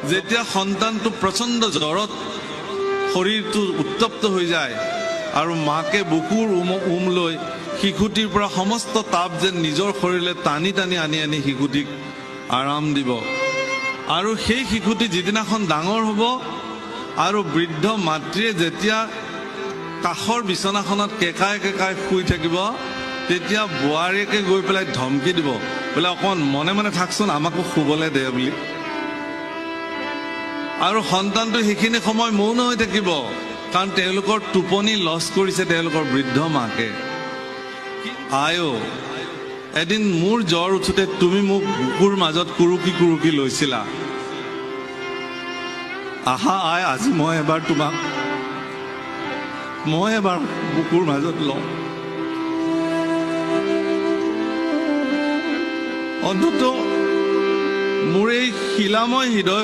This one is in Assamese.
যেতিয়া সন্তানটো প্ৰচণ্ড জ্বৰত শৰীৰটো উত্তপ্ত হৈ যায় আৰু মাকে বুকুৰ লৈ শিশুটিৰ পৰা সমস্ত তাপ যেন নিজৰ শৰীৰলৈ টানি টানি আনি আনি শিশুটিক আৰাম দিব। আৰু সেই শিশুটি যিদিনাখন ডাঙৰ হ'ব আৰু বৃদ্ধ মাতৃয়ে যেতিয়া কাষৰ বিচনাখনত কেকাই কেকাই শুই থাকিব, তেতিয়া বোৱাৰীয়েকে গৈ পেলাই ধমকি দিব, বোলে অকণ মনে মনে থাকচোন, আমাকো শুবলৈ দে বুলি। আৰু সন্তানটো সেইখিনি সময় মৌন হৈ থাকিব, কাৰণ তেওঁলোকৰ টোপনি লছ কৰিছে তেওঁলোকৰ বৃদ্ধ মাকে। আয়ো, এদিন মোৰ জ্বৰ উঠোতে তুমি মোক বুকুৰ মাজত কুৰুকি কুৰুকি লৈছিলা। আহা আই, আজি মই এবাৰ বুকুৰ মাজত লওঁ। অন্তত মোৰ এই শিলাময় হৃদয়